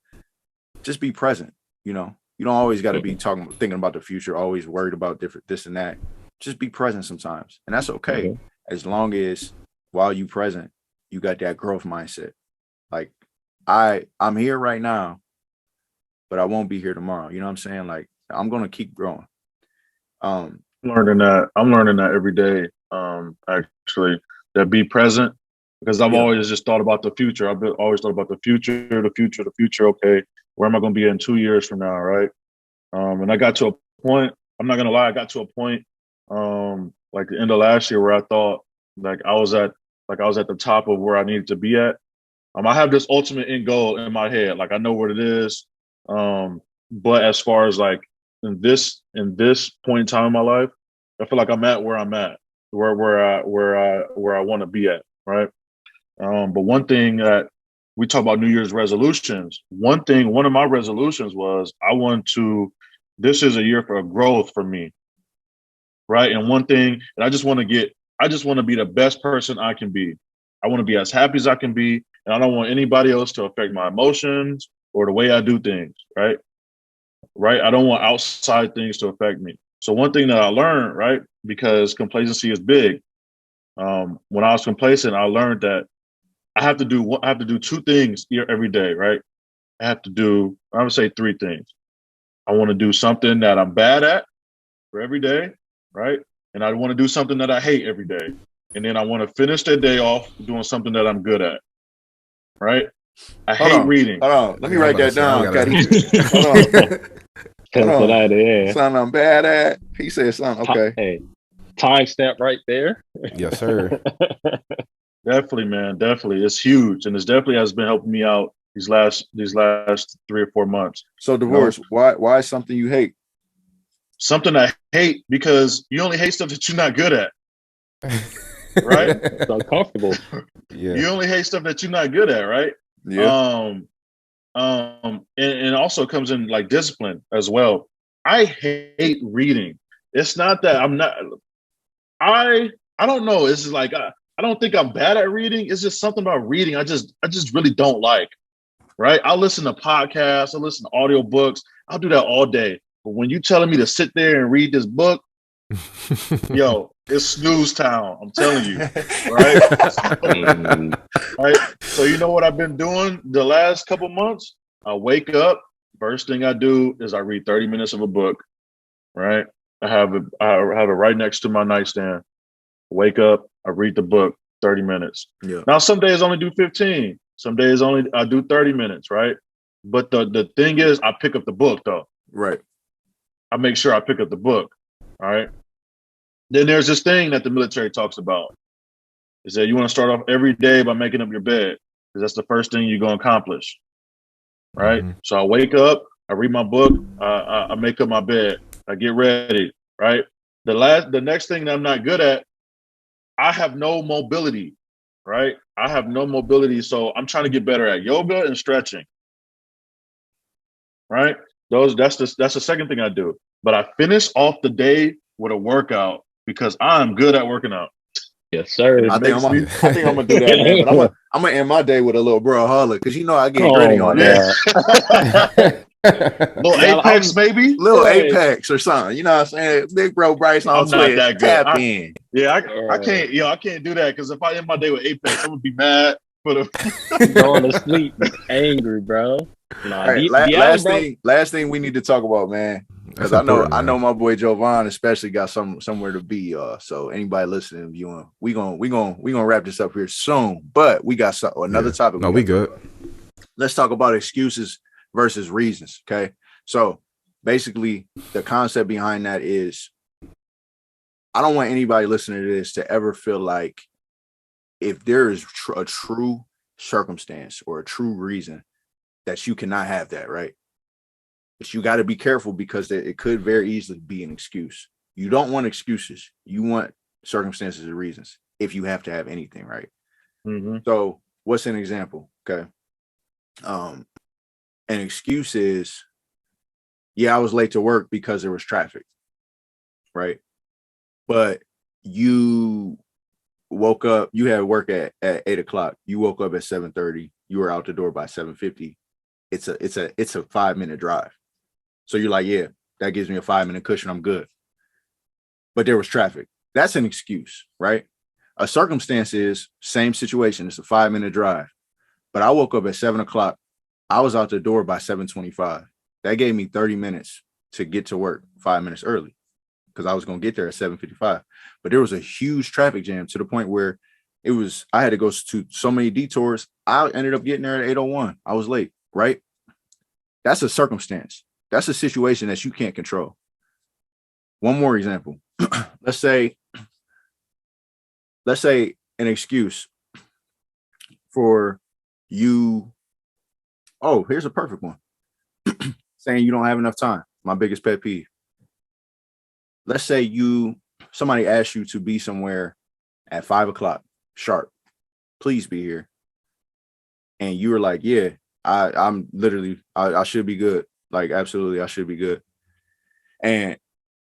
just be present. You don't always got to be thinking about the future, always worried about different this and that. Just be present sometimes. And that's okay. As long as while you present, you got that growth mindset. Like I'm here right now, but I won't be here tomorrow. You know what I'm saying? Like I'm going to keep growing. I'm learning that every day. Actually, that be present, because I've always just thought about the future. Always thought about the future. Okay, Where am I going to be in 2 years from now, right? And I got to a point. I'm not gonna lie. I got to a point, like the end of last year, where I thought I was at the top of where I needed to be at. I have this ultimate end goal in my head. Like I know what it is. But as far as like in this point in time in my life, I feel like I'm at where I'm at, where I want to be at, right? But one thing that we talk about New Year's resolutions. One of my resolutions was this is a year for growth for me, right? And one thing, and I just want to be the best person I can be. I want to be as happy as I can be, and I don't want anybody else to affect my emotions or the way I do things, right? Right? I don't want outside things to affect me. So one thing that I learned, right, because complacency is big. When I was complacent, I learned that I have to do two things every day, right? I would say three things. I want to do something that I'm bad at for every day, right? And I want to do something that I hate every day. And then I want to finish the day off doing something that I'm good at, right? I hate reading. Hold on. Let me write that down. Hold on. Something I'm bad at. He said something. Okay. Hey, timestamp right there. Yes, sir. Definitely, man. Definitely. It's huge. And it definitely has been helping me out these last 3 or 4 months. So divorce, why is something you hate? Something I hate because you only hate stuff that you're not good at. Right? It's uncomfortable. Yeah. You only hate stuff that you're not good at, right? Yeah. And also comes in like discipline as well. I hate reading. It's not that I don't know. It's just like I don't think I'm bad at reading. It's just something about reading I just really don't like. Right? I'll listen to podcasts, I'll listen to audiobooks. I'll do that all day. But when you telling me to sit there and read this book, yo, it's snooze town. I'm telling you. Right? Right? So you know what I've been doing the last couple months? I wake up, first thing I do is I read 30 minutes of a book. Right? I have it right next to my nightstand. Wake up, I read the book, 30 minutes. Yeah. Now some days I only do 15. Some days I do 30 minutes, right? But the thing is, I pick up the book though. Right. I make sure I pick up the book. All right. Then there's this thing that the military talks about. Is that you want to start off every day by making up your bed, because that's the first thing you're gonna accomplish. Right. Mm-hmm. So I wake up, I read my book, I make up my bed, I get ready. Right. The next thing that I'm not good at, I have no mobility. Right? I have no mobility, so I'm trying to get better at yoga and stretching. Right? That's the second thing I do. But I finish off the day with a workout because I'm good at working out. Yes, sir. I think I'm gonna do that, man. But I'm gonna end my day with a little bro holler because you know I get gritty on that. Little Apex, maybe? Little Apex or something. You know what I'm saying? Big bro Bryce on Twitter. That good. Tap in. Yeah, I can't do that because if I end my day with Apex, I'm gonna be mad. Going to sleep angry, bro. Nah, right, last thing we need to talk about, man. Because I know my boy Jovan especially got somewhere to be. So anybody listening and viewing, we gonna wrap this up here soon. But we got another topic. No, we good. Let's talk about excuses versus reasons. Okay. So basically the concept behind that is I don't want anybody listening to this to ever feel like if there is a true circumstance or a true reason that you cannot have that, right? But you got to be careful because it could very easily be an excuse. You don't want excuses. You want circumstances and reasons if you have to have anything, right? Mm-hmm. So what's an example? Okay. An excuse is, yeah, I was late to work because there was traffic, right? But you woke up, you had work at 8:00. You woke up at 7:30. You were out the door by 7:50. It's a 5-minute drive. So you're like, yeah, that gives me a 5-minute cushion. I'm good. But there was traffic. That's an excuse, right? A circumstance is same situation. It's a 5-minute drive. But I woke up at 7:00. I was out the door by 7:25. That gave me 30 minutes to get to work 5 minutes early because I was going to get there at 7:55. But there was a huge traffic jam to the point where I had to go to so many detours. I ended up getting there at 8:01. I was late, right? That's a circumstance. That's a situation that you can't control. One more example. let's say an excuse for you. Oh, here's a perfect one. Saying you don't have enough time. My biggest pet peeve. Let's say somebody asks you to be somewhere at 5 o'clock sharp. Please be here. And you were like, yeah, I'm literally, I should be good. Like, absolutely, I should be good. And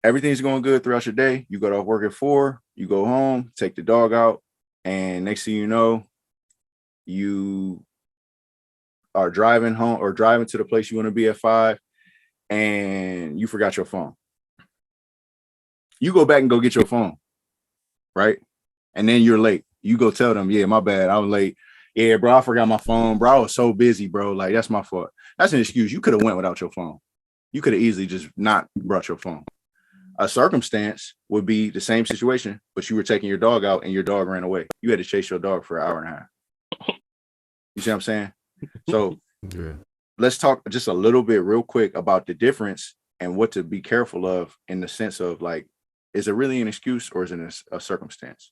everything's going good throughout your day. You go to work at 4, you go home, take the dog out, and next thing you know, you are driving home or driving to the place you want to be at 5, and you forgot your phone. You go back and go get your phone, right? And then you're late. You go tell them, yeah, my bad, I was late. Yeah, bro, I forgot my phone, bro. I was so busy, bro. Like, that's my fault. That's an excuse. You could have went without your phone. You could have easily just not brought your phone. A circumstance would be the same situation, but you were taking your dog out and your dog ran away. You had to chase your dog for an hour and a half. You see what I'm saying? So let's talk just a little bit real quick about the difference and what to be careful of in the sense of, like, is it really an excuse or is it a circumstance?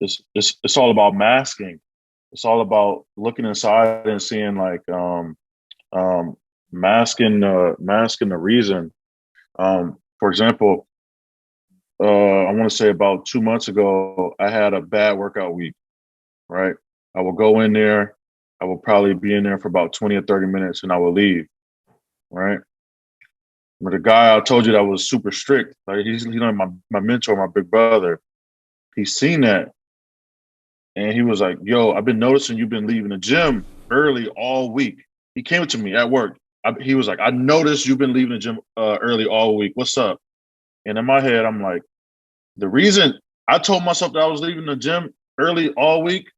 It's all about masking. It's all about looking inside and seeing, like, masking the reason. For example, I want to say about 2 months ago, I had a bad workout week, right? I will go in there. I will probably be in there for about 20 or 30 minutes and I will leave, right? But the guy I told you that was super strict, like he's my mentor, my big brother. He's seen that. And he was like, yo, I've been noticing you've been leaving the gym early all week. He came to me at work. He was like, I noticed you've been leaving the gym early all week. What's up? And in my head, I'm like, the reason I told myself that I was leaving the gym early all week,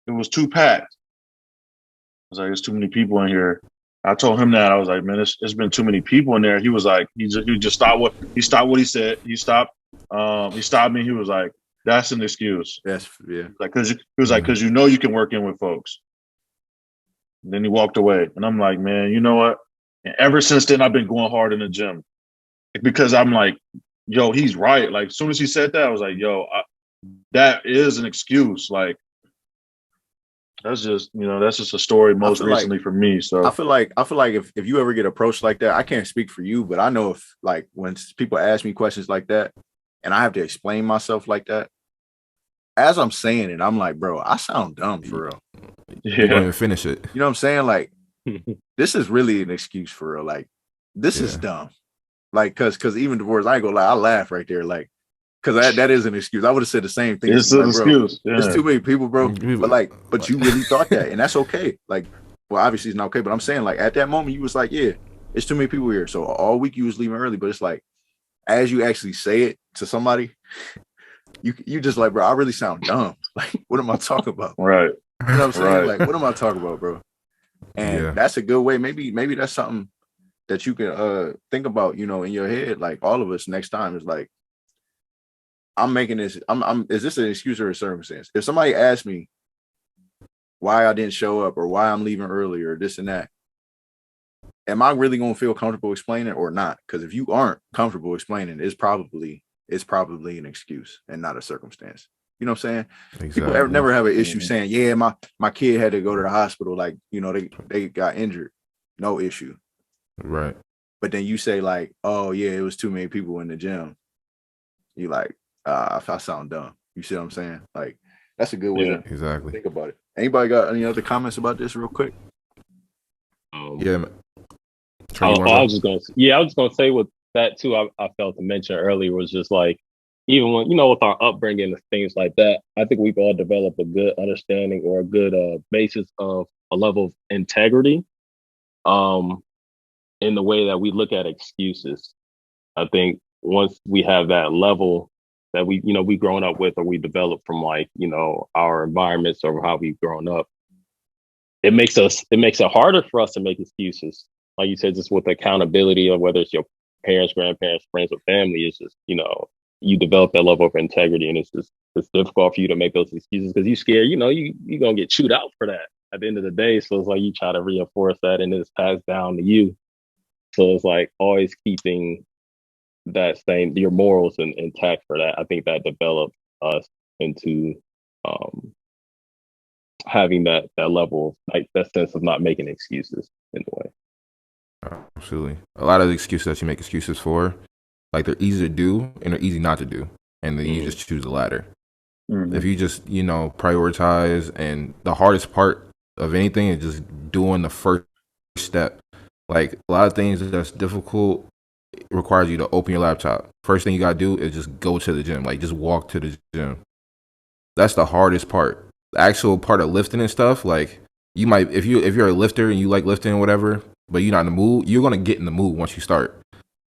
it was too packed. I was like, there's too many people in here. I told him that. I was like, man, it's been too many people in there. He was like, he just stopped what he said. He stopped me. He was like, that's an excuse. Yes, yeah. Like, cause he was like, cause you know you can work in with folks. And then he walked away. And I'm like, man, you know what? And ever since then, I've been going hard in the gym. Because I'm like, yo, he's right. Like, as soon as he said that, I was like, yo, that is an excuse. Like, that's just a story most recently for me. So I feel like if you ever get approached like that, I can't speak for you, but I know if, like, when people ask me questions like that and I have to explain myself like that, as I'm saying it, I'm like, bro, I sound dumb for real. You don't even finish it. You know what I'm saying? Like, this is really an excuse for real. Like, this is dumb. Like, cause even divorce, I ain't gonna lie, I laugh right there. Like, cause that is an excuse. I would have said the same thing. It's an excuse. Yeah. There's too many people, bro. But you really thought that, and that's okay. Like, well, obviously it's not okay, but I'm saying, like, at that moment you was like, yeah, it's too many people here. So all week you was leaving early, but it's like, as you actually say it to somebody, you just like, bro, I really sound dumb. Like, what am I talking about? Right. You know what I'm saying? Like, what am I talking about, bro? And that's a good way. Maybe that's something that you can think about, in your head. Like, all of us next time is like, I'm making this. Is this an excuse or a circumstance? If somebody asks me why I didn't show up or why I'm leaving early or this and that, am I really gonna feel comfortable explaining it or not? Because if you aren't comfortable explaining, it's probably an excuse and not a circumstance. You know what I'm saying? Exactly. People never have an issue saying, yeah, my kid had to go to the hospital. Like, they got injured. No issue. Right. But then you say, like, oh yeah, it was too many people in the gym. You like, I sound dumb. You see what I'm saying? Like, that's a good way to think about it. Anybody got any other comments about this real quick? Yeah. I was just gonna say with that too. I felt to mention earlier was just like, even when, with our upbringing and things like that, I think we've all developed a good understanding or a good basis of a level of integrity in the way that we look at excuses. I think once we have that level that we've grown up with, or we develop from, like, our environments or how we've grown up, it makes it harder for us to make excuses. Like you said, just with accountability, or whether it's your parents, grandparents, friends, or family, it's just, you develop that level of integrity, and it's difficult for you to make those excuses because you're scared, you're going to get chewed out for that. at the end of the day. So it's like you try to reinforce that and it's passed down to you. So it's like always keeping that same your morals intact for that. I think that developed us into having that level of like that sense of not making excuses in a way. Absolutely. A lot of the excuses that you make excuses for, like they're easy to do and they're easy not to do. And then you just choose the latter. Mhm. If you just, prioritize, and the hardest part of anything is just doing the first step. Like a lot of things that's difficult requires you to open your laptop. First thing you gotta do is just go to the gym. Like just walk to the gym. That's the hardest part. The actual part of lifting and stuff, like you might if you're a lifter and you like lifting or whatever, but you're not in the mood, you're gonna get in the mood once you start.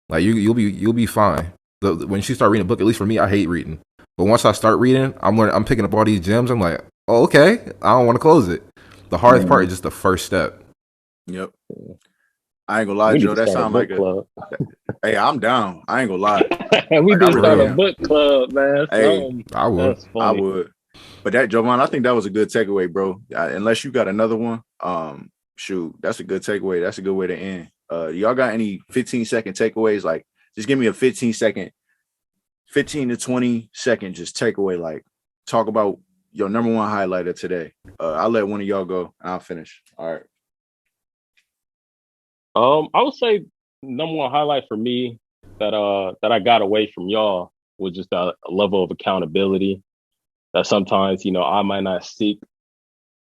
Like you'll be fine. When you start reading a book, at least for me, I hate reading. But once I start reading, I'm picking up all these gems. I'm like, oh, okay, I don't want to close it. The hardest part is just the first step. Yep. I ain't gonna lie, We need Joe. to That start sound like club. Hey, I'm down. I ain't gonna lie. We Like, need I to start really a am. book club, man. Hey, I would. That's funny. I would. But that, Jovan, I think that was a good takeaway, bro. Unless you got another one, shoot, that's a good takeaway. That's a good way to end. Y'all got any 15-second takeaways? Like, just give me a 15 to 20 second just takeaway. Like, talk about your number one highlight of today. I'll let one of y'all go and I'll finish. All right. I would say number one highlight for me that I got away from y'all was just a level of accountability that sometimes, I might not seek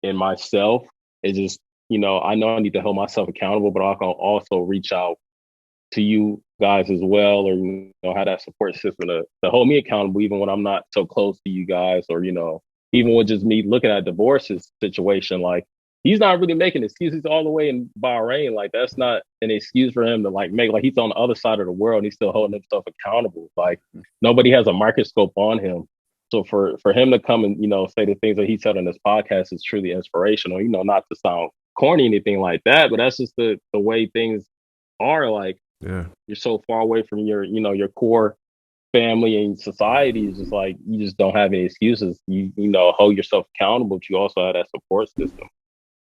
in myself. It's just, I know I need to hold myself accountable, but I can also reach out to you guys as well, or, have that support system to hold me accountable, even when I'm not so close to you guys, or, even with just me looking at divorce's situation, like he's not really making excuses all the way in Bahrain. Like that's not an excuse for him to like make, like he's on the other side of the world and he's still holding himself accountable. Like nobody has a microscope on him. So for him to come and, say the things that he said on this podcast is truly inspirational, not to sound corny, anything like that, but that's just the way things are. Like, Yeah. you're so far away from your, your core family and society. Is just like, you just don't have any excuses. You hold yourself accountable, but you also have that support system.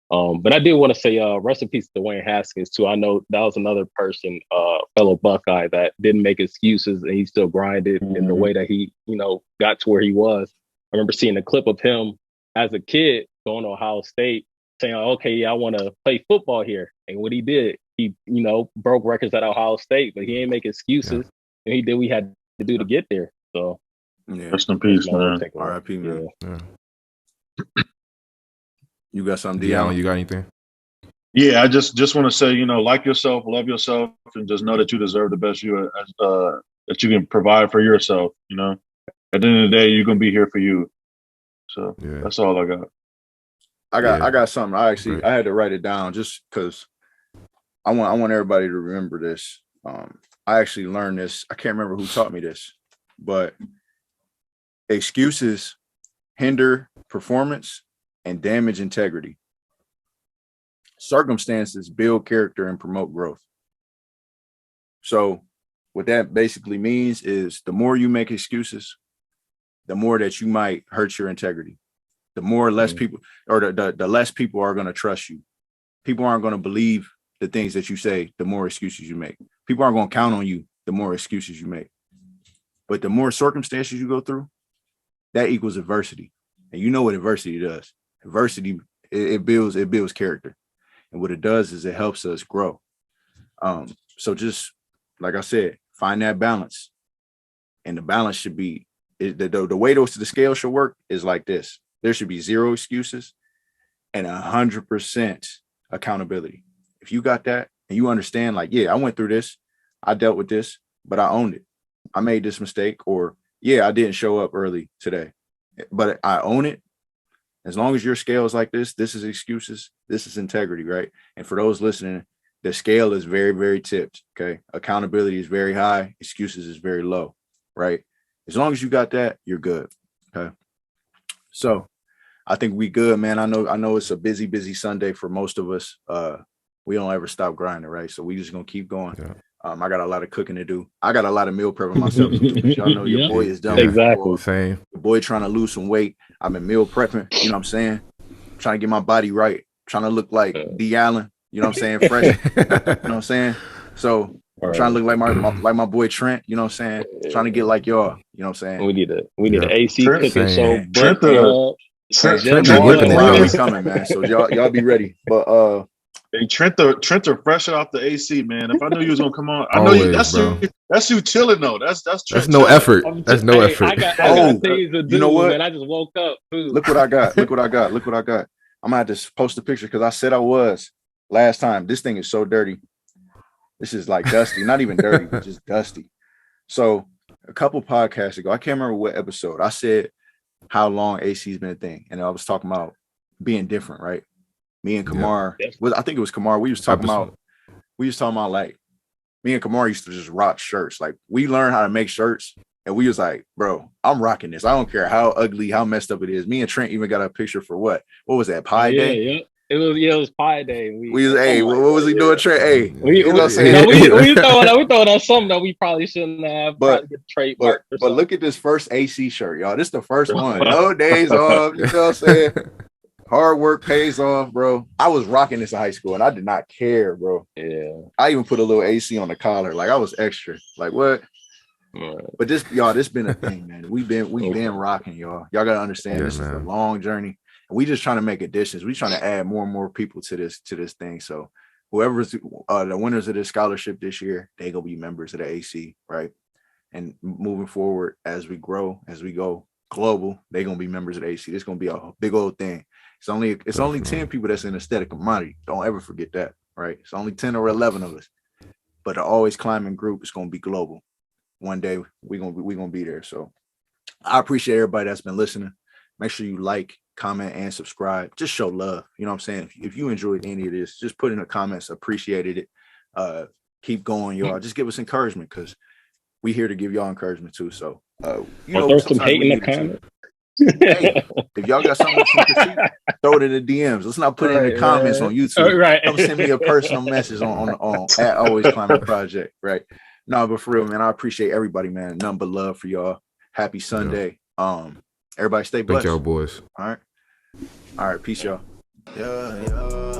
But I do want to say, rest in peace to Dwayne Haskins too. I know that was another person, fellow Buckeye, that didn't make excuses and he still grinded in the way that he, got to where he was. I remember seeing a clip of him as a kid going to Ohio State saying, okay, yeah, I want to play football here. And what he did, he, broke records at Ohio State, but he ain't make excuses. And he did what he had to do to get there. So Yeah. Rest in peace, man. R.I.P. man. Yeah. You got something, De'Allen, De'Allen? you got anything? Yeah, I just want to say, like yourself, love yourself, and just know that you deserve the best that you can provide for yourself. At the end of the day, you're gonna be here for you. So Yeah. that's all I got. I got something. Great. I had to write it down just because I want everybody to remember this. I actually learned this. I can't remember who taught me this, but excuses hinder performance and damage integrity. Circumstances build character and promote growth. So what that basically means is the more you make excuses, the more that you might hurt your integrity. The more or less people, or the less people are going to trust you. People aren't going to believe the things that you say, the more excuses you make. People aren't going to count on you, the more excuses you make. But the more circumstances you go through, that equals adversity. And you know what adversity does. Adversity, it builds character. And what it does is it helps us grow. So just like I said, find that balance. And the balance should be, the way the scale should work is like this. There should be 0 excuses and 100% accountability. If you got that and you understand, like, yeah, I went through this, I dealt with this, but I owned it. I made this mistake, or yeah, I didn't show up early today, but I own it. As long as your scale is like this is excuses, this is integrity, right? And for those listening, the scale is very, very tipped, okay? Accountability is very high, excuses is very low, right? As long as you got that, you're good, okay? So I think we good, man. I know it's a busy Sunday for most of us. We don't ever stop grinding, right? So we just gonna keep going. Yeah. I got a lot of cooking to do. I got a lot of meal prepping myself. Y'all know your boy is done. Exactly. Same. Your boy trying to lose some weight. I've been meal prepping. You know what I'm saying? Trying to get my body right. trying to look like D Allen. You know what I'm saying? Fresh. You know what I'm saying? So I'm trying to look like my boy Trent. You know what I'm saying? Trying to get like y'all. You know what I'm saying? We need an AC Trent- cooking show. Trent- Trent Trent whipping it, will be bro. coming, man. So y'all be ready. But Hey, Trent are fresh off the AC, man. If I knew you was gonna come on, I know Always, you. bro. That's you chilling though. That's Trent That's no chilling. effort. That's no effort. I got Oh, things to do, you know what? man. I just woke up. Too. look what I got. Look what I got. Look what I got. I'm gonna have to post a picture because I said I was last time. This thing is so dirty. This is like dusty. Not even dirty, but just dusty. So a couple podcasts ago, I can't remember what episode, I said how long AC's been a thing. And I was talking about being different, right? Me and Kamar, I think it was Kamar. We was talking about like me and Kamar used to just rock shirts. Like we learned how to make shirts and we was like, bro, I'm rocking this. I don't care how ugly, how messed up it is. Me and Trent even got a picture for what was that, Pi Day? Yeah. It was Pi Day. We was, hey, what was he doing, Trent? Hey, we you know what I'm saying? We throwing on something that we probably shouldn't have. But trademark. But look at this first AC shirt, y'all. This is the first one. No days off. You know what I'm saying? Hard work pays off, bro. I was rocking this in high school and I did not care, bro. Yeah. I even put a little AC on the collar. Like I was extra. Like what? Right. But this been a thing, man. We've been rocking, y'all. Y'all gotta understand this is a long journey. And we just trying to make additions. We trying to add more and more people to this thing. So whoever's the winners of this scholarship this year, they gonna be members of the AC, right? And moving forward as we grow, as we go global, they gonna be members of the AC. This gonna be a big old thing. It's only 10 people that's in aesthetic commodity. Don't ever forget that, right? It's only 10 or 11 of us. But the Always Climbing group is gonna be global. One day we gonna be there. So I appreciate everybody that's been listening. Make sure you like, comment, and subscribe. Just show love. You know what I'm saying? If you enjoyed any of this, just put in the comments, appreciated it. Keep going, y'all. Just give us encouragement because we here to give y'all encouragement too. So throw some hate in the comments. Hey, if y'all got something to critique, throw it in the DMs. Let's not put it in the comments on YouTube. Right. Come send me a personal message on at Always Climbing Project. Right. No, but for real, man, I appreciate everybody, man. Nothing but love for y'all. Happy Sunday. Everybody stay blessed. Thank y'all, boys. All right. Peace, y'all. Yeah.